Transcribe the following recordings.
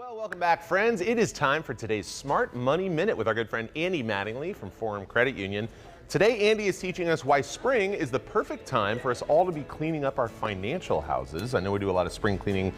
Well, welcome back, friends. It is time for today's Smart Money Minute with our good friend Andy Mattingly from Forum Credit Union. Today, Andy is teaching us why spring is the perfect time for us all to be cleaning up our financial houses. I know we do a lot of spring cleaning,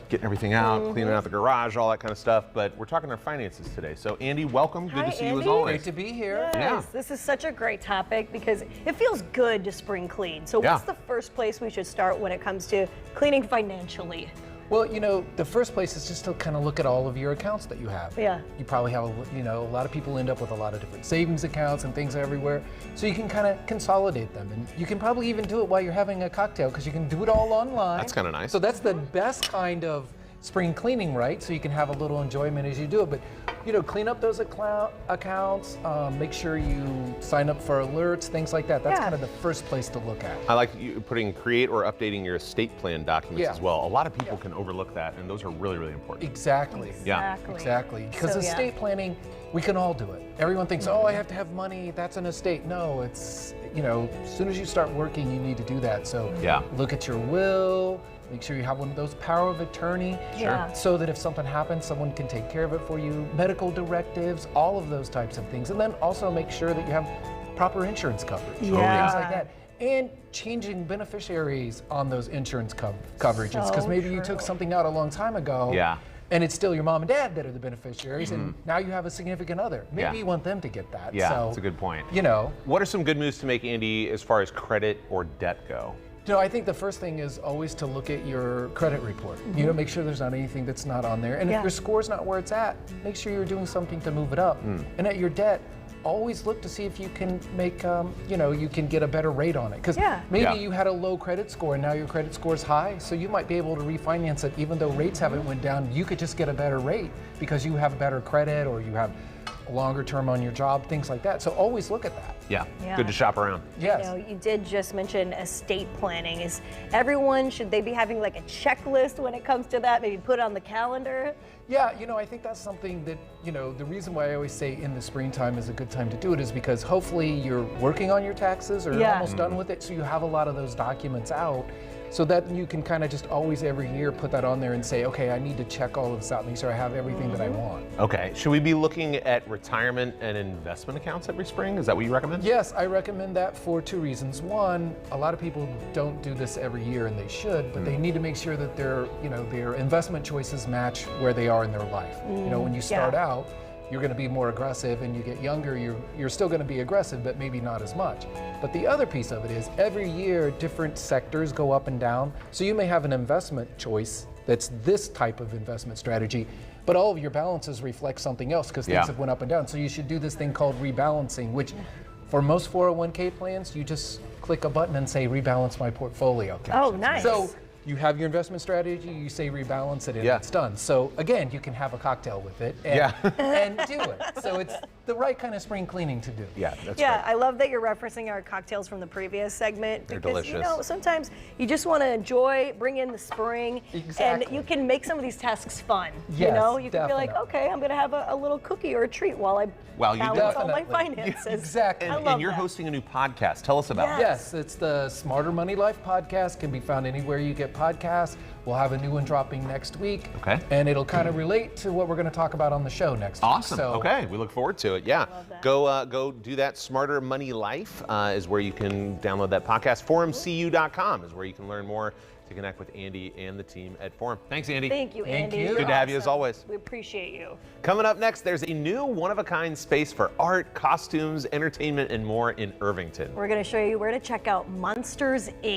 getting everything out, cleaning out the garage, all that kind of stuff, but we're talking our finances today. So, Andy, welcome. Good to see you as always. Great to be here. Yes, Yeah. This is such a great topic because it feels good to spring clean. So what's the first place we should start when it comes to cleaning financially? Well, you know, the first place is just to kind of look at all of your accounts that you have. Yeah. You probably have, a lot of people end up with a lot of different savings accounts and things everywhere. So you can kind of consolidate them. And you can probably even do it while you're having a cocktail because you can do it all online. That's kind of nice. So that's the best kind of spring cleaning, right? So you can have a little enjoyment as you do it. But, clean up those accounts, make sure you sign up for alerts, things like that. That's kind of the first place to look at. I like you putting create or updating your estate plan documents as well. A lot of people can overlook that, and those are really, really important. Exactly. Yeah. Exactly. Because estate planning, we can all do it. Everyone thinks, oh, I have to have money, that's an estate. No, it's, as soon as you start working, you need to do that. So look at your will, make sure you have one of those power of attorney, so that if something happens, someone can take care of it for you. Medical directives, all of those types of things. And then also make sure that you have proper insurance coverage, things like that. And changing beneficiaries on those insurance coverages, because maybe you took something out a long time ago. And it's still your mom and dad that are the beneficiaries, and now you have a significant other. Maybe you want them to get that. Yeah, so, that's a good point. What are some good moves to make, Andy, as far as credit or debt go? I think the first thing is always to look at your credit report. Make sure there's not anything that's not on there. And if your score's not where it's at, make sure you're doing something to move it up. And at your debt, always look to see if you can make, you can get a better rate on it. Because maybe you had a low credit score and now your credit score is high, so you might be able to refinance it even though rates haven't went down. You could just get a better rate because you have better credit or you have a longer term on your job, things like that. So always look at that. Yeah. Good to shop around. Yes. You did just mention estate planning. Should they be having like a checklist when it comes to that? Maybe put it on the calendar? Yeah, I think that's something that, the reason why I always say in the springtime is a good time to do it is because hopefully you're working on your taxes or you're almost done with it, so you have a lot of those documents out. So that you can kind of just always every year put that on there and say, okay, I need to check all of this out, make sure I have everything that I want. Okay, should we be looking at retirement and investment accounts every spring? Is that what you recommend? Yes, I recommend that for two reasons. One, a lot of people don't do this every year and they should, but they need to make sure that their investment choices match where they are in their life. When you start out, you're going to be more aggressive, and you get younger, you're still going to be aggressive, but maybe not as much. But the other piece of it is every year different sectors go up and down. So you may have an investment choice that's this type of investment strategy, but all of your balances reflect something else because things have went up and down. So you should do this thing called rebalancing, which for most 401k plans, you just click a button and say rebalance my portfolio. Oh, nice. So you have your investment strategy, you say rebalance it, and it's done. So again, you can have a cocktail with it and do it. So it's the right kind of spring cleaning to do. Yeah, that's great. I love that you're referencing our cocktails from the previous segment. They're because, delicious. Sometimes you just want to enjoy, bring in the spring, and you can make some of these tasks fun. Yes, you can be like, okay, I'm going to have a little cookie or a treat while I balance all my finances. Exactly. And you're hosting a new podcast. Tell us about it. Yes, it's the Smarter Money Life podcast. Can be found anywhere you get podcasts. We'll have a new one dropping next week. Okay. And it'll kind of relate to what we're going to talk about on the show next week. Awesome. Okay, we look forward to it. Yeah. Go do that. Smarter Money Life is where you can download that podcast. ForumCU.com is where you can learn more to connect with Andy and the team at Forum. Thanks, Andy. Thank you, Andy. Thank you. Good to have you as always. We appreciate you. Coming up next, there's a new one-of-a-kind space for art, costumes, entertainment, and more in Irvington. We're going to show you where to check out Monsters, Inc.